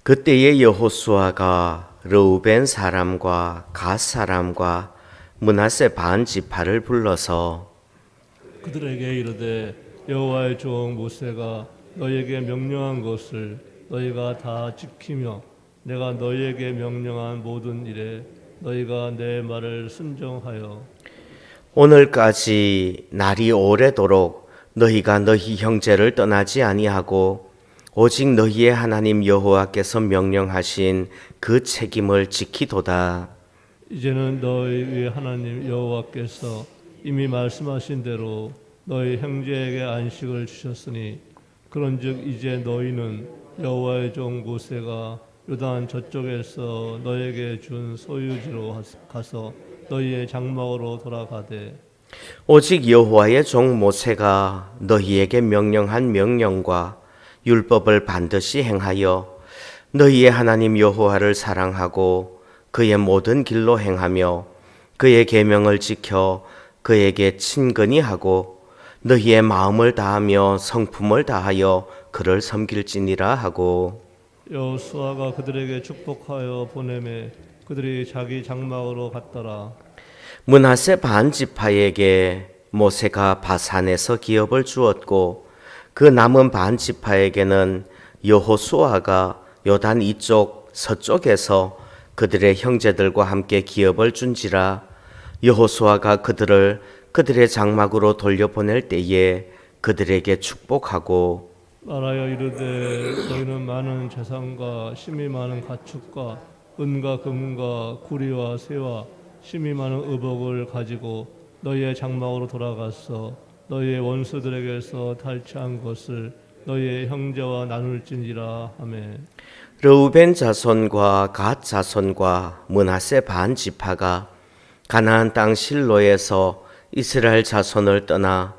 그때의 여호수아가 르우벤 사람과 갓 사람과 므낫세 반 지파를 불러서 그들에게 이르되 여호와의 종 모세가 너희에게 명령한 것을 너희가 다 지키며 내가 너희에게 명령한 모든 일에 너희가 내 말을 순종하여 오늘까지 날이 오래도록 너희가 너희 형제를 떠나지 아니하고 오직 너희의 하나님 여호와께서 명령하신 그 책임을 지키도다. 이제는 너희의 하나님 여호와께서 이미 말씀하신 대로 너희 형제에게 안식을 주셨으니 그런즉 이제 너희는 여호와의 종 모세가 요단 저쪽에서 너희에게 준 소유지로 가서 너희의 장막으로 돌아가되 오직 여호와의 종 모세가 너희에게 명령한 명령과 율법을 반드시 행하여 너희의 하나님 여호와를 사랑하고 그의 모든 길로 행하며 그의 계명을 지켜 그에게 친근히 하고 너희의 마음을 다하며 성품을 다하여 그를 섬길지니라 하고 여호수아가 그들에게 축복하여 보내매 그들이 자기 장막으로 갔더라. 므낫세 반 지파에게 모세가 바산에서 기업을 주었고 그 남은 반 지파에게는 여호수아가 요단 이쪽 서쪽에서 그들의 형제들과 함께 기업을 준지라. 여호수아가 그들을 그들의 장막으로 돌려보낼 때에 그들에게 축복하고 말하여 이르되 너희는 많은 재산과 심이 많은 가축과 은과 금과 구리와 새와 심이 많은 의복을 가지고 너희의 장막으로 돌아가서 너희의 원수들에게서 탈취한 것을 너희의 형제와 나눌지니라 하매 르우벤 자손과 갓 자손과 므낫세 반 지파가 가나안 땅 실로에서 이스라엘 자손을 떠나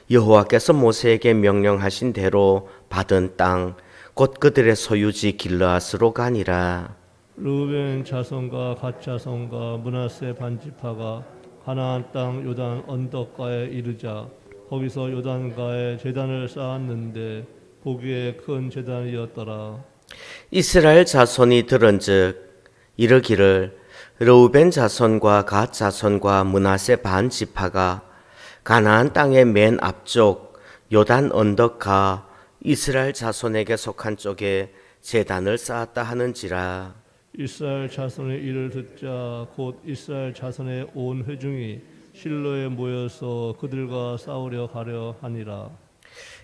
여호와께서 모세에게 명령하신 대로 받은 땅 곧 그들의 소유지 길르앗으로 가니라. 르우벤 자손과 갓 자손과 므낫세 반지파가 가나안 땅 요단 언덕가에 이르자 거기서 요단가에 제단을 쌓았는데 보기에 큰 제단이었더라. 이스라엘 자손이 들은즉 이르기를 르우벤 자손과 갓 자손과 므낫세 반 지파가 가나안 땅의 맨 앞쪽 요단 언덕가 이스라엘 자손에게 속한 쪽에 제단을 쌓았다 하는지라. 이스라엘 자손의 일을 듣자 곧 이스라엘 자손의 온 회중이 실로에 모여서 그들과 싸우려 가려 하니라.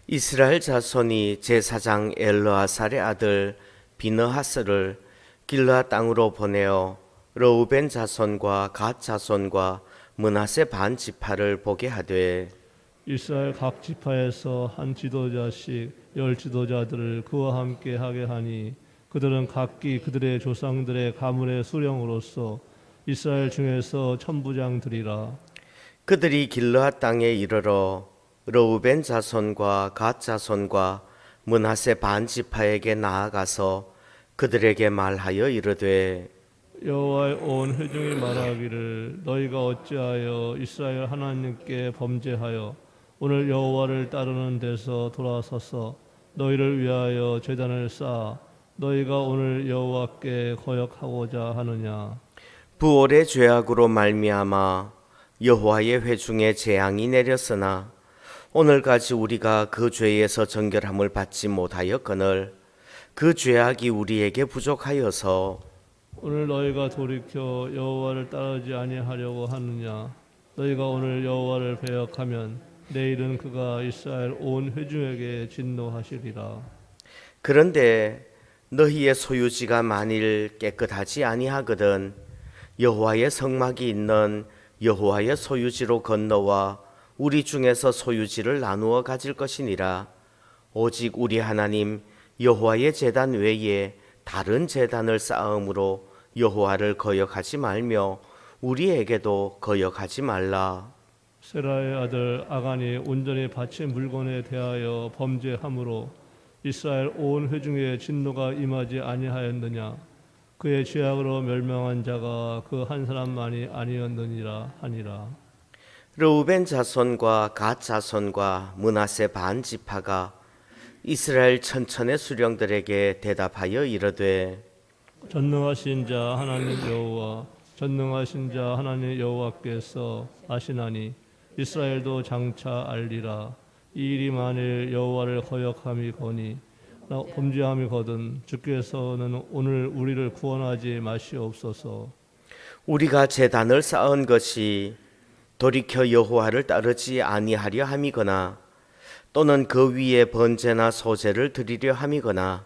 이스라엘 자손이 제사장 엘르아살의 아들 비느하스를 길르앗 땅으로 보내어 르우벤 자손과 갓 자손과 므낫세 반 지파를 보게 하되 이스라엘 각 지파에서 한 지도자씩 10지도자들을 그와 함께 하게 하니 그들은 각기 그들의 조상들의 가문의 수령으로서 이스라엘 중에서 천부장들이라. 그들이 길르앗 땅에 이르러 르우벤 자손과 갓 자손과 므낫세 반 지파에게 나아가서 그들에게 말하여 이르되 여호와의 온 회중이 말하기를 너희가 어찌하여 이스라엘 하나님께 범죄하여 오늘 여호와를 따르는 데서 돌아서서 너희를 위하여 제단을 쌓아 너희가 오늘 여호와께 거역하고자 하느냐. 부올의 죄악으로 말미암아 여호와의 회중에 재앙이 내렸으나 오늘까지 우리가 그 죄에서 정결함을 받지 못하였거늘 그 죄악이 우리에게 부족하여서 오늘 너희가 돌이켜 여호와를 따르지 아니하려고 하느냐. 너희가 오늘 여호와를 배역하면 내일은 그가 이스라엘 온 회중에게 진노하시리라. 그런데 너희의 소유지가 만일 깨끗하지 아니하거든 여호와의 성막이 있는 여호와의 소유지로 건너와 우리 중에서 소유지를 나누어 가질 것이니라. 오직 우리 하나님 여호와의 제단 외에 다른 제단을 쌓음으로 여호와를 거역하지 말며 우리에게도 거역하지 말라. 세라의 아들 아간이 온전히 바친 물건에 대하여 범죄함으로 이스라엘 온 회중의 진노가 임하지 아니하였느냐. 그의 죄악으로 멸망한 자가 그 한 사람만이 아니었느니라 하니라. 르우벤 자손과 갓 자손과 므낫세 반 지파가 이스라엘 천천의 수령들에게 대답하여 이르되 전능하신 자 하나님 여호와 전능하신 자 하나님 여호와께서 아시나니 이스라엘도 장차 알리라. 이 일이 만일 여호와를 거역함이거니 범죄함이거든 주께서는 오늘 우리를 구원하지 마시옵소서. 우리가 제단을 쌓은 것이 돌이켜 여호와를 따르지 아니하려 함이거나 또는 그 위에 번제나 소제를 드리려 함이거나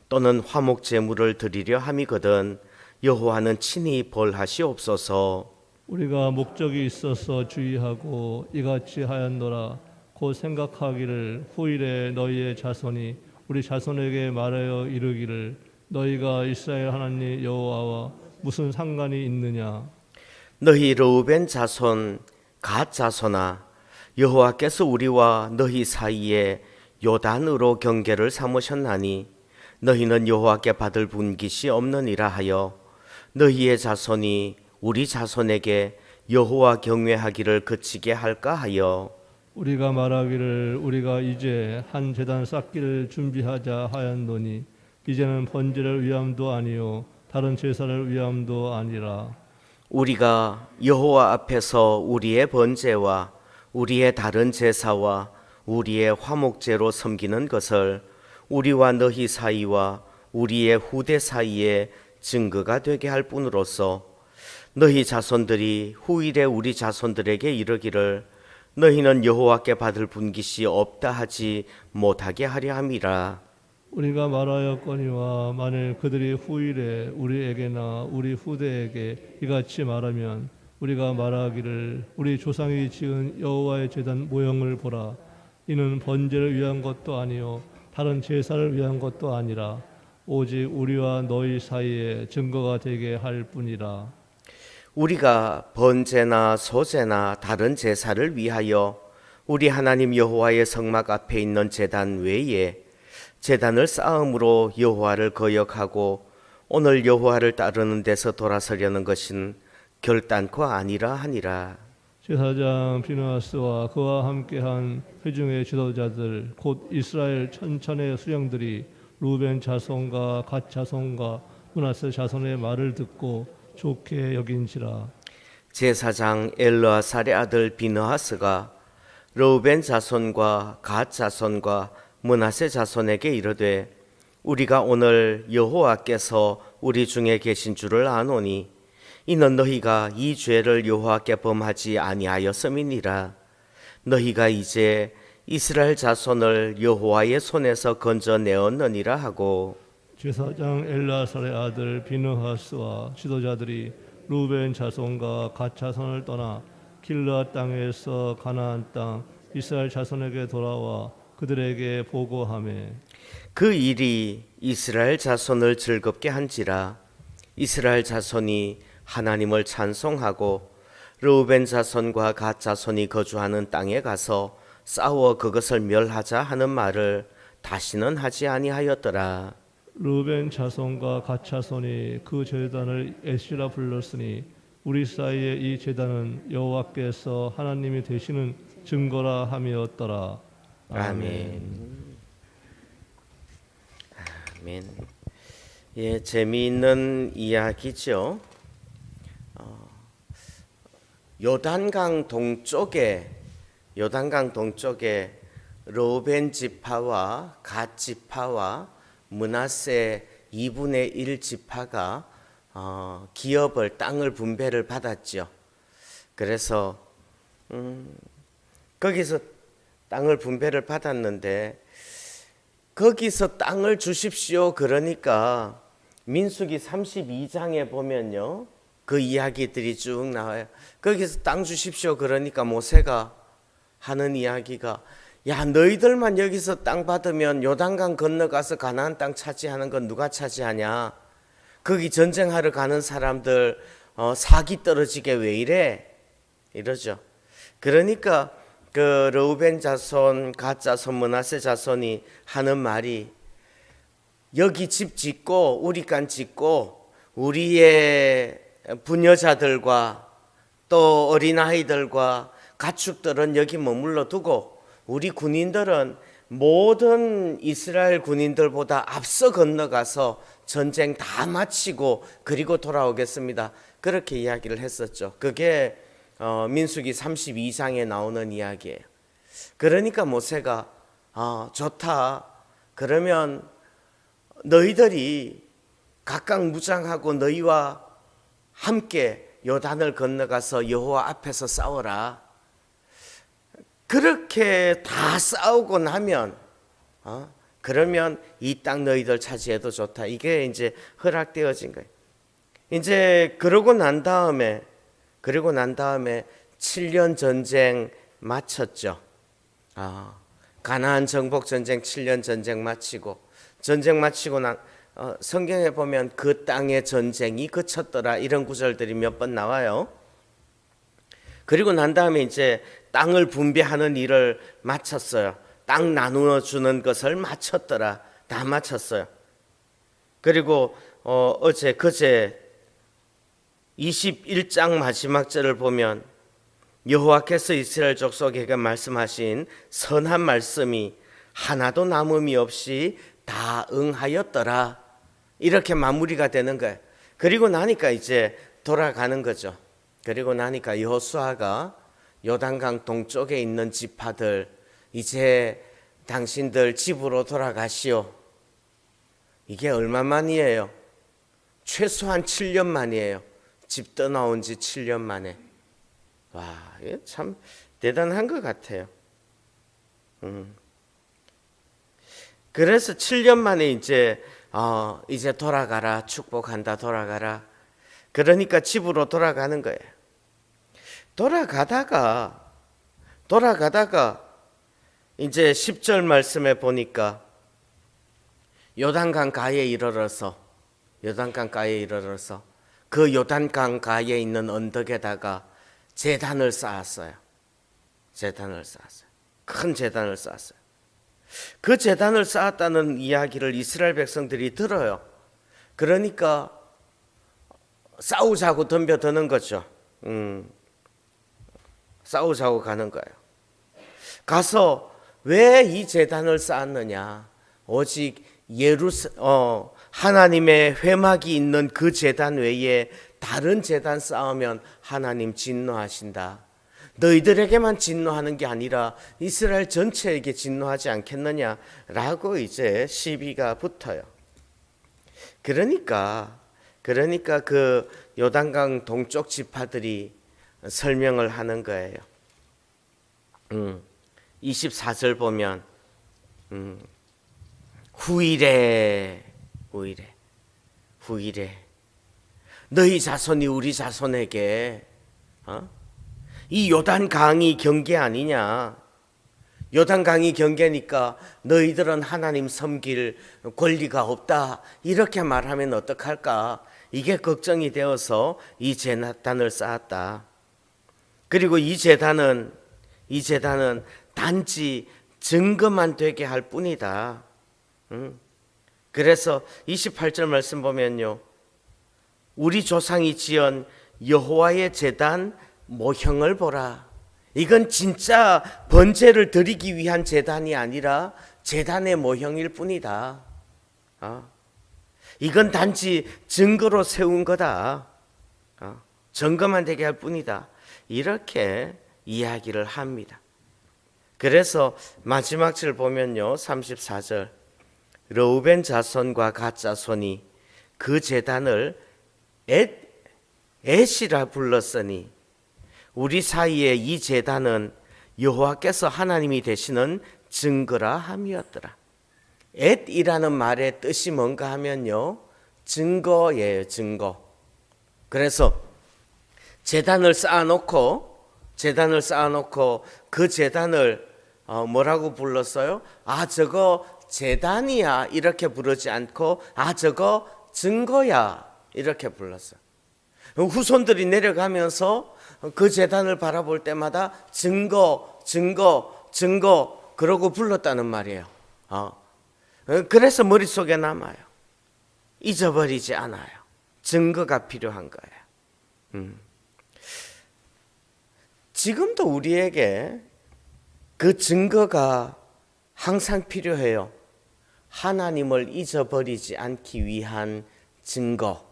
또는 화목 제물을 드리려 함이거든 여호와는 친히 벌하시옵소서. 우리가 목적이 있어서 주의하고 이같이 하였노라. 곧 생각하기를 후일에 너희의 자손이 우리 자손에게 말하여 이르기를 너희가 이스라엘 하나님 여호와와 무슨 상관이 있느냐. 너희 르우벤 자손 갓 자손아 여호와께서 우리와 너희 사이에 요단으로 경계를 삼으셨나니 너희는 여호와께 받을 분깃이 없느니라 하여 너희의 자손이 우리 자손에게 여호와 경외하기를 그치게 할까 하여 우리가 말하기를 우리가 이제 한 제단 쌓기를 준비하자 하였노니 이제는 번제를 위함도 아니요 다른 제사를 위함도 아니라 우리가 여호와 앞에서 우리의 번제와 우리의 다른 제사와 우리의 화목제로 섬기는 것을 우리와 너희 사이와 우리의 후대 사이에 증거가 되게 할 뿐으로서 너희 자손들이 후일에 우리 자손들에게 이르기를 너희는 여호와께 받을 분깃이 없다 하지 못하게 하려 함이라. 우리가 말하였거니와 만일 그들이 후일에 우리에게나 우리 후대에게 이같이 말하면 우리가 말하기를 우리 조상이 지은 여호와의 제단 모형을 보라. 이는 번제를 위한 것도 아니요 다른 제사를 위한 것도 아니라 오직 우리와 너희 사이에 증거가 되게 할 뿐이라. 우리가 번제나 소제나 다른 제사를 위하여 우리 하나님 여호와의 성막 앞에 있는 제단 외에 제단을 쌓음으로 여호와를 거역하고 오늘 여호와를 따르는 데서 돌아서려는 것은 결단코 아니라 하니라. 제사장 비느하스와 그와 함께한 회중의 지도자들 곧 이스라엘 천천의 수령들이 루벤 자손과 갓 자손과 므낫세 자손의 말을 듣고 좋게 여긴지라. 제사장 엘르아살의 아들 비느하스가 르우벤 자손과 갓 자손과 므낫세 자손에게 이르되 우리가 오늘 여호와께서 우리 중에 계신 줄을 아노니 이는 너희가 이 죄를 여호와께 범하지 아니하였음이니라. 너희가 이제 이스라엘 자손을 여호와의 손에서 건져내었느니라 하고 제사장 엘라살의 아들 비느하스와 지도자들이 루벤 자손과 갓 자손을 떠나 길르앗 땅에서 가나안 땅 이스라엘 자손에게 돌아와 그들에게 보고하매 그 일이 이스라엘 자손을 즐겁게 한지라. 이스라엘 자손이 하나님을 찬송하고 르우벤 자손과 갓 자손이 거주하는 땅에 가서 싸워 그것을 멸하자 하는 말을 다시는 하지 아니하였더라. 루벤 자손과 갓 자손이 그 제단을 에시라 불렀으니 우리 사이에 이 제단은 여호와께서 하나님이 되시는 증거라 함이었더라. 아멘. 아멘. 예, 재미있는 이야기죠. 요단강 동쪽에 르우벤 지파와 갓 지파와 므낫세 2분의 1 지파가 기업을 땅을 분배를 받았죠. 그래서 거기서 땅을 분배를 받았는데 거기서 땅을 주십시오 그러니까 민수기 32장에 보면요 그 이야기들이 쭉 나와요. 거기서 땅 주십시오 그러니까 모세가 하는 이야기가 야 너희들만 여기서 땅 받으면 요단강 건너가서 가나안 땅 차지하는 건 누가 차지하냐. 거기 전쟁하러 가는 사람들 사기 떨어지게 왜 이래 이러죠. 그러니까 그 르우벤 자손, 갓 자손, 므낫세 자손이 하는 말이 여기 집 짓고 우리 간 짓고 우리의 부녀자들과 또 어린아이들과 가축들은 여기 머물러 두고 우리 군인들은 모든 이스라엘 군인들보다 앞서 건너가서 전쟁 다 마치고 그리고 돌아오겠습니다. 그렇게 이야기를 했었죠. 그게 민수기 32장에 나오는 이야기예요. 그러니까 모세가 좋다. 그러면 너희들이 각각 무장하고 너희와 함께 요단을 건너가서 여호와 앞에서 싸워라. 그렇게 다 싸우고 나면 그러면 이 땅 너희들 차지해도 좋다. 이게 이제 허락되어진 거예요. 이제 그러고 난 다음에 7년 전쟁 마쳤죠. 가나안 정복 전쟁 7년 전쟁 마치고 난 성경에 보면 그 땅의 전쟁이 그쳤더라 이런 구절들이 몇 번 나와요. 그리고 난 다음에 이제 땅을 분배하는 일을 마쳤어요. 땅 나누어 주는 것을 마쳤더라. 다 마쳤어요. 그리고 그제 21장 마지막 절을 보면 여호와께서 이스라엘 족속에게 말씀하신 선한 말씀이 하나도 남음이 없이 다 응하였더라. 이렇게 마무리가 되는 거예요. 그리고 나니까 이제 돌아가는 거죠. 그리고 나니까 여호수아가 요단강 동쪽에 있는 지파들 이제 당신들 집으로 돌아가시오. 이게 얼마 만이에요? 최소한 7년 만이에요. 집 떠나온 지 7년 만에. 와, 이게 참 대단한 것 같아요. 그래서 7년 만에 이제 돌아가라, 축복한다, 돌아가라. 그러니까 집으로 돌아가는 거예요. 돌아가다가 이제 10절 말씀에 보니까 요단강 가에 이르러서 그 요단강 가에 있는 언덕에다가 제단을 쌓았어요. 큰 제단을 쌓았어요. 그 제단을 쌓았다는 이야기를 이스라엘 백성들이 들어요. 그러니까 싸우자고 덤벼드는 거죠. 싸우자고 가는 거예요. 가서 왜 이 제단을 쌓았느냐? 오직 하나님의 회막이 있는 그 제단 외에 다른 제단 쌓으면 하나님 진노하신다. 너희들에게만 진노하는 게 아니라 이스라엘 전체에게 진노하지 않겠느냐라고 이제 시비가 붙어요. 그러니까 그 요단강 동쪽 지파들이 설명을 하는 거예요. 24절 보면 후일에 너희 자손이 우리 자손에게 이 요단강이 경계 아니냐? 요단강이 경계니까 너희들은 하나님 섬길 권리가 없다. 이렇게 말하면 어떡할까? 이게 걱정이 되어서 이 제단을 쌓았다. 그리고 이 제단은 단지 증거만 되게 할 뿐이다. 그래서 28절 말씀 보면요. 우리 조상이 지은 여호와의 제단 모형을 보라. 이건 진짜 번제를 드리기 위한 제단이 아니라 제단의 모형일 뿐이다. 이건 단지 증거로 세운 거다. 증거만 되게 할 뿐이다. 이렇게 이야기를 합니다. 그래서 마지막 절 보면요. 34절 르우벤 자손과 갓 자손이 그 제단을 엣이라 불렀으니 우리 사이에 이 제단은 여호와께서 하나님이 되시는 증거라 함이었더라. 엣이라는 말의 뜻이 뭔가 하면요. 증거예요. 증거. 그래서 제단을 쌓아놓고 그 제단을 뭐라고 불렀어요? 저거 제단이야 이렇게 부르지 않고 저거 증거야 이렇게 불렀어요. 후손들이 내려가면서 그 제단을 바라볼 때마다 증거 그러고 불렀다는 말이에요. 그래서 머릿속에 남아요. 잊어버리지 않아요. 증거가 필요한 거예요. 지금도 우리에게 그 증거가 항상 필요해요. 하나님을 잊어버리지 않기 위한 증거.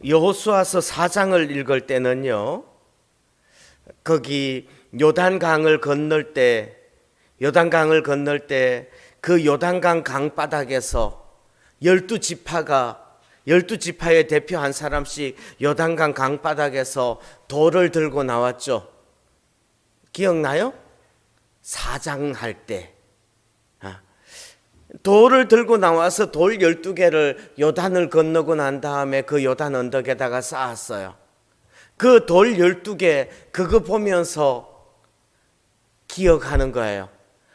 여호수아서 4장을 읽을 때는요, 거기 요단강을 건널 때 그 요단강 강바닥에서 12지파의 대표 한 사람씩 요단강 강바닥에서 돌을 들고 나왔죠. 기억나요? 4장 할 때 돌을 들고 나와서 돌 12개를 요단을 건너고 난 다음에 그 요단 언덕에다가 쌓았어요. 그 돌 12개 그거 보면서 기억하는 거예요.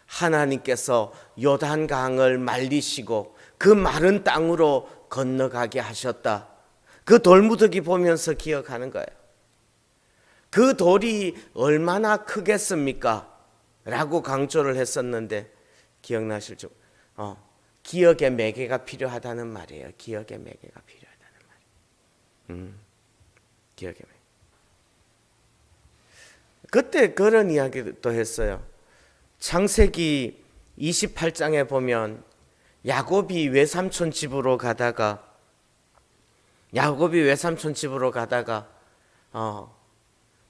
하나님께서 요단강을 말리시고 그 마른 땅으로 건너가게 하셨다. 그 돌무더기 보면서 기억하는 거예요. 그 돌이 얼마나 크겠습니까? 라고 강조를 했었는데 기억나실죠? 기억의 매개가 필요하다는 말이에요. 기억의 매개가 필요하다는 말. 기억의 매개. 그때 그런 이야기도 했어요. 창세기 28장에 보면 야곱이 외삼촌 집으로 가다가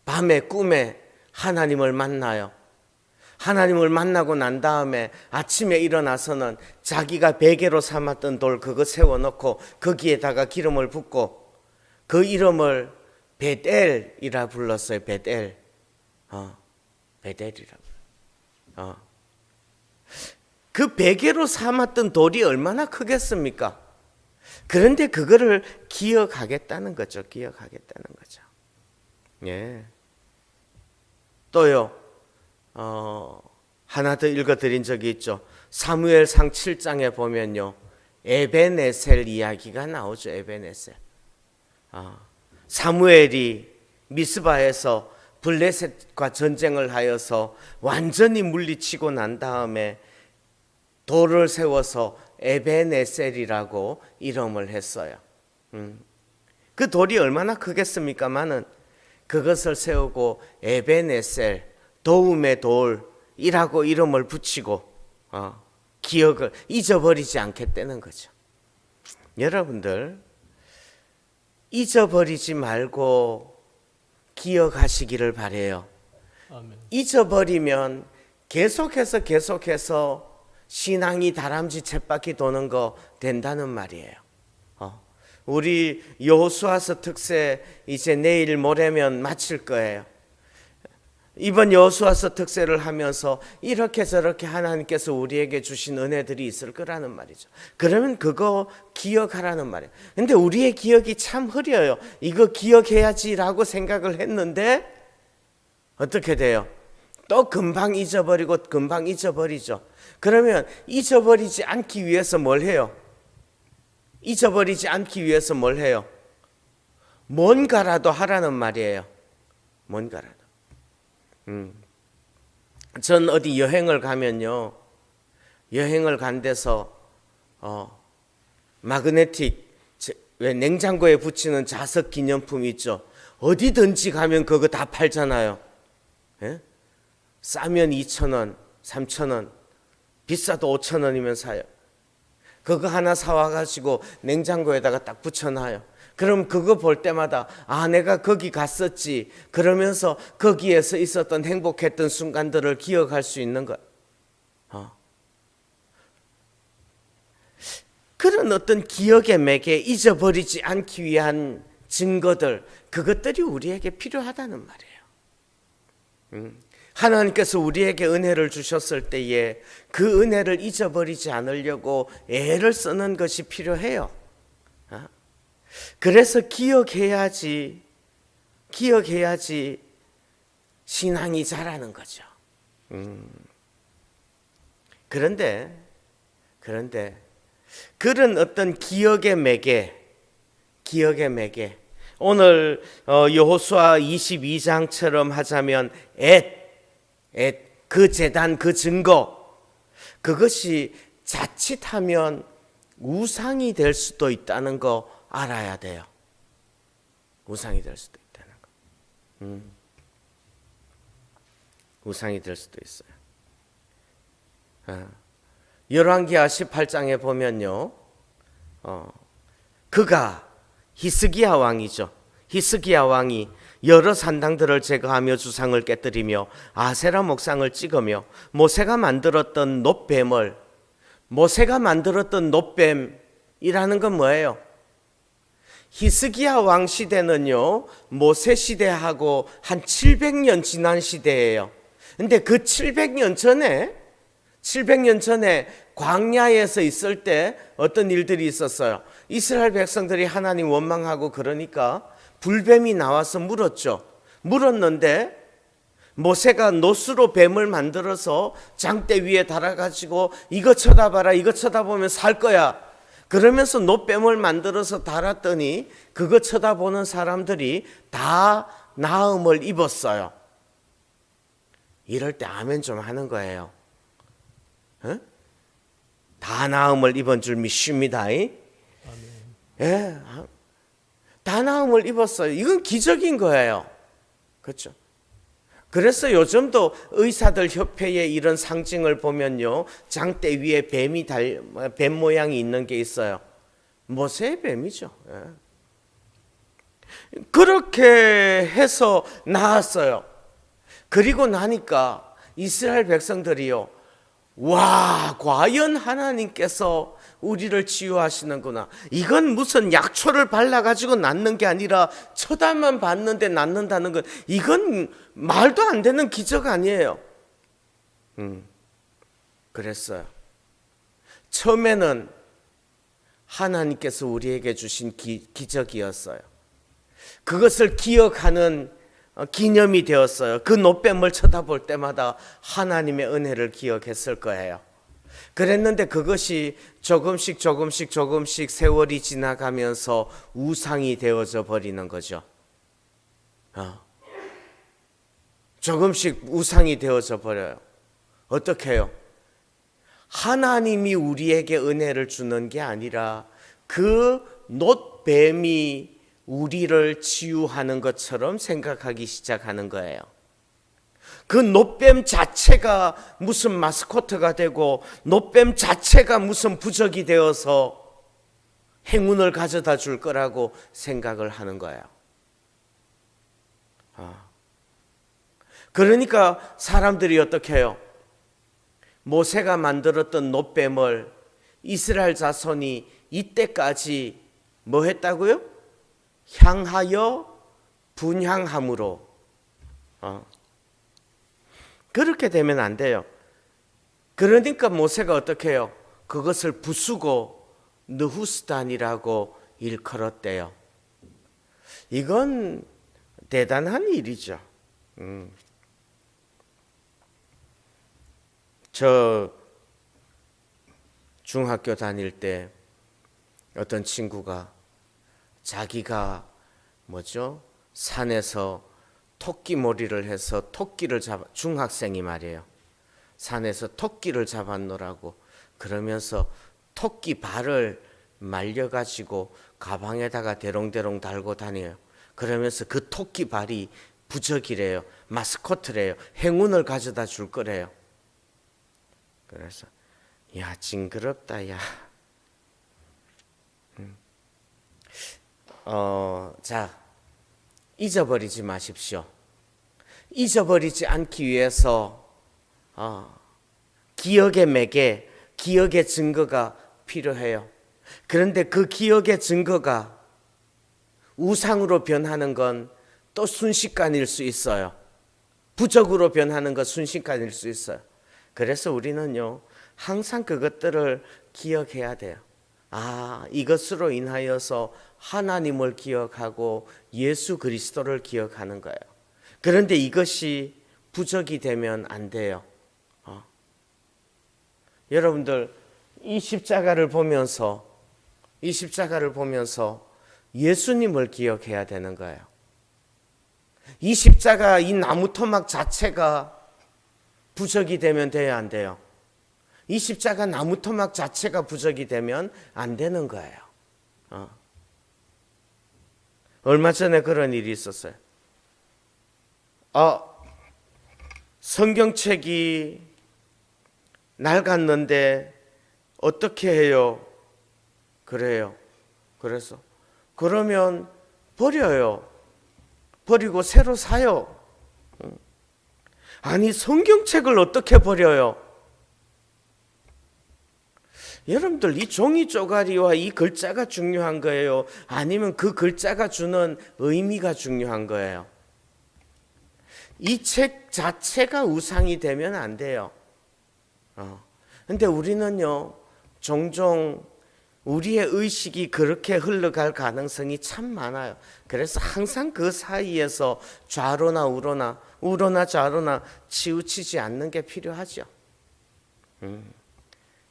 밤에 꿈에 하나님을 만나요. 하나님을 만나고 난 다음에 아침에 일어나서는 자기가 베개로 삼았던 돌 그거 세워놓고 거기에다가 기름을 붓고 그 이름을 베델이라 불렀어요. 베델이라. 그 베개로 삼았던 돌이 얼마나 크겠습니까? 그런데 그거를 기억하겠다는 거죠. 예. 또요. 하나 더 읽어드린 적이 있죠. 사무엘상 7장에 보면요, 에벤에셀 이야기가 나오죠. 에벤에셀. 사무엘이 미스바에서 블레셋과 전쟁을 하여서 완전히 물리치고 난 다음에 돌을 세워서 에벤에셀이라고 이름을 했어요. 그 돌이 얼마나 크겠습니까마는 그것을 세우고 에벤에셀, 도움의 돌이라고 이름을 붙이고 기억을 잊어버리지 않겠다는 거죠. 여러분들 잊어버리지 말고 기억하시기를 바래요. 아멘. 잊어버리면 계속해서 신앙이 다람쥐 쳇바퀴 도는 거 된다는 말이에요. 우리 여호수아서 특세 이제 내일 모레면 마칠 거예요. 이번 여호수아서 특세를 하면서 이렇게 저렇게 하나님께서 우리에게 주신 은혜들이 있을 거라는 말이죠. 그러면 그거 기억하라는 말이에요. 근데 우리의 기억이 참 흐려요. 이거 기억해야지라고 생각을 했는데 어떻게 돼요? 또 금방 잊어버리죠. 그러면 잊어버리지 않기 위해서 뭘 해요? 뭔가라도 하라는 말이에요. 뭔가라도. 전 어디 여행을 가면요, 여행을 간 데서 마그네틱 왜 냉장고에 붙이는 자석 기념품 있죠. 어디든지 가면 그거 다 팔잖아요. 예? 싸면 2,000원, 3,000원, 비싸도 5,000원이면 사요. 그거 하나 사와가지고 냉장고에다가 딱 붙여놔요. 그럼 그거 볼 때마다 내가 거기 갔었지 그러면서 거기에서 있었던 행복했던 순간들을 기억할 수 있는 것. 그런 어떤 기억의 매개, 잊어버리지 않기 위한 증거들, 그것들이 우리에게 필요하다는 말이에요. 하나님께서 우리에게 은혜를 주셨을 때에 그 은혜를 잊어버리지 않으려고 애를 쓰는 것이 필요해요. 그래서 기억해야지 신앙이 자라는 거죠. 그런데 그런 어떤 기억의 매개 오늘 여호수아 22장처럼 하자면 그 재단 그 증거 그것이 자칫하면 우상이 될 수도 있다는 거 알아야 돼요. 우상이 될 수도 있다는 거. 우상이 될 수도 있어요. 열왕기하 18장에 보면요, 그가 히스기야 왕이죠. 히스기야 왕이 여러 산당들을 제거하며 주상을 깨뜨리며 아세라 목상을 찍으며 모세가 만들었던 놋뱀을, 모세가 만들었던 놋뱀이라는 건 뭐예요? 히스기야 왕 시대는요, 모세 시대하고 한 700년 지난 시대예요. 근데 그 700년 전에 광야에서 있을 때 어떤 일들이 있었어요. 이스라엘 백성들이 하나님 원망하고 그러니까 불뱀이 나와서 물었는데 모세가 놋으로 뱀을 만들어서 장대 위에 달아가지고 이거 쳐다봐라, 이거 쳐다보면 살 거야, 그러면서 놋뱀을 만들어서 달았더니 그거 쳐다보는 사람들이 다 나음을 입었어요. 이럴 때 아멘 좀 하는 거예요. 다 나음을 입은 줄 믿습니다. 예, 다 나음을 입었어요. 이건 기적인 거예요. 그렇죠? 그래서 요즘도 의사들 협회에 이런 상징을 보면요, 장대 위에 뱀 모양이 있는 게 있어요. 모세의 뱀이죠. 예. 그렇게 해서 나았어요. 그리고 나니까 이스라엘 백성들이요, 와, 과연 하나님께서 우리를 치유하시는구나. 이건 무슨 약초를 발라가지고 낫는 게 아니라 쳐다만 봤는데 낫는다는 건, 이건 말도 안 되는 기적 아니에요. 그랬어요. 처음에는 하나님께서 우리에게 주신 기적이었어요. 그것을 기억하는 기념이 되었어요. 그 놋뱀을 쳐다볼 때마다 하나님의 은혜를 기억했을 거예요. 그랬는데 그것이 조금씩 세월이 지나가면서 우상이 되어져 버리는 거죠. 조금씩 우상이 되어져 버려요. 어떻게 해요? 하나님이 우리에게 은혜를 주는 게 아니라 그 놋뱀이 우리를 치유하는 것처럼 생각하기 시작하는 거예요. 그 놋뱀 자체가 무슨 마스코트가 되고 놋뱀 자체가 무슨 부적이 되어서 행운을 가져다 줄 거라고 생각을 하는 거예요. 그러니까 사람들이 어떻게 해요? 모세가 만들었던 놋뱀을 이스라엘 자손이 이때까지 뭐 했다고요? 향하여 분향함으로. 그렇게 되면 안 돼요. 그러니까 모세가 어떻게 해요? 그것을 부수고 느후스단이라고 일컬었대요. 이건 대단한 일이죠. 저 중학교 다닐 때 어떤 친구가 자기가 산에서 토끼 몰이를 해서 토끼를 중학생이 말이에요. 산에서 토끼를 잡았노라고 그러면서 토끼 발을 말려가지고 가방에다가 대롱대롱 달고 다녀요. 그러면서 그 토끼 발이 부적이래요. 마스코트래요. 행운을 가져다 줄 거래요. 그래서 야, 징그럽다 야. 자, 잊어버리지 마십시오. 잊어버리지 않기 위해서 기억의 매개, 기억의 증거가 필요해요. 그런데 그 기억의 증거가 우상으로 변하는 건 또 순식간일 수 있어요. 부적으로 변하는 건 순식간일 수 있어요. 그래서 우리는요, 항상 그것들을 기억해야 돼요. 이것으로 인하여서 하나님을 기억하고 예수 그리스도를 기억하는 거예요. 그런데 이것이 부적이 되면 안 돼요. 여러분들 이 십자가를 보면서 예수님을 기억해야 되는 거예요. 이 십자가, 이 나무 토막 자체가 부적이 되면 돼야 안 돼요. 이 십자가 나무 토막 자체가 부적이 되면 안 되는 거예요. 얼마 전에 그런 일이 있었어요. 성경책이 낡았는데 어떻게 해요? 그래요. 그래서 그러면 버려요. 버리고 새로 사요. 아니 성경책을 어떻게 버려요? 여러분들 이 종이 쪼가리와 이 글자가 중요한 거예요? 아니면 그 글자가 주는 의미가 중요한 거예요? 이 책 자체가 우상이 되면 안 돼요. 근데 우리는요, 종종 우리의 의식이 그렇게 흘러갈 가능성이 참 많아요. 그래서 항상 그 사이에서 좌로나 우로나, 우로나 좌로나 치우치지 않는 게 필요하죠.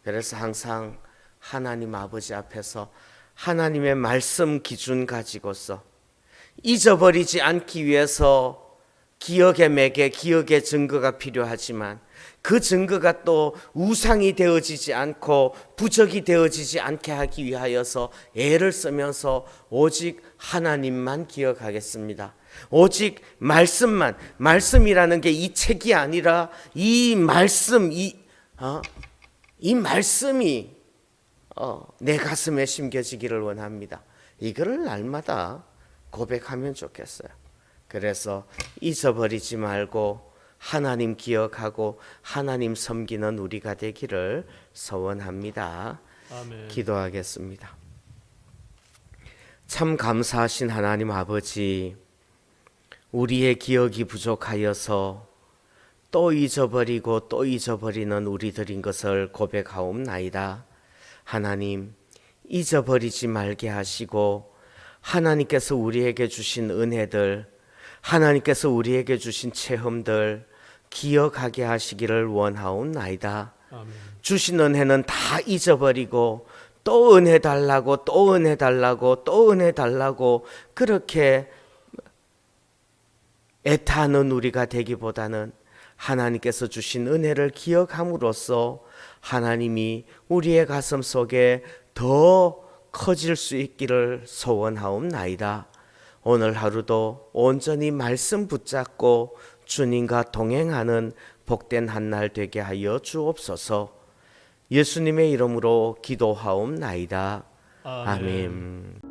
그래서 항상 하나님 아버지 앞에서 하나님의 말씀 기준 가지고서 잊어버리지 않기 위해서 기억의 매개, 기억의 증거가 필요하지만 그 증거가 또 우상이 되어지지 않고 부적이 되어지지 않게 하기 위하여서 애를 쓰면서 오직 하나님만 기억하겠습니다. 오직 말씀만, 말씀이라는 게 이 책이 아니라 이 말씀, 이 말씀이 내 가슴에 심겨지기를 원합니다. 이거를 날마다 고백하면 좋겠어요. 그래서 잊어버리지 말고 하나님 기억하고 하나님 섬기는 우리가 되기를 소원합니다. 아멘. 기도하겠습니다. 참 감사하신 하나님 아버지, 우리의 기억이 부족하여서 또 잊어버리고 또 잊어버리는 우리들인 것을 고백하옵나이다. 하나님, 잊어버리지 말게 하시고 하나님께서 우리에게 주신 은혜들, 하나님께서 우리에게 주신 체험들 기억하게 하시기를 원하옵나이다. 아멘. 주신 은혜는 다 잊어버리고 또 은혜 달라고 또 은혜 달라고 또 은혜 달라고 그렇게 애타는 우리가 되기보다는 하나님께서 주신 은혜를 기억함으로써 하나님이 우리의 가슴 속에 더 커질 수 있기를 소원하옵나이다. 오늘 하루도 온전히 말씀 붙잡고 주님과 동행하는 복된 한 날 되게 하여 주옵소서. 예수님의 이름으로 기도하옵나이다. 아멘.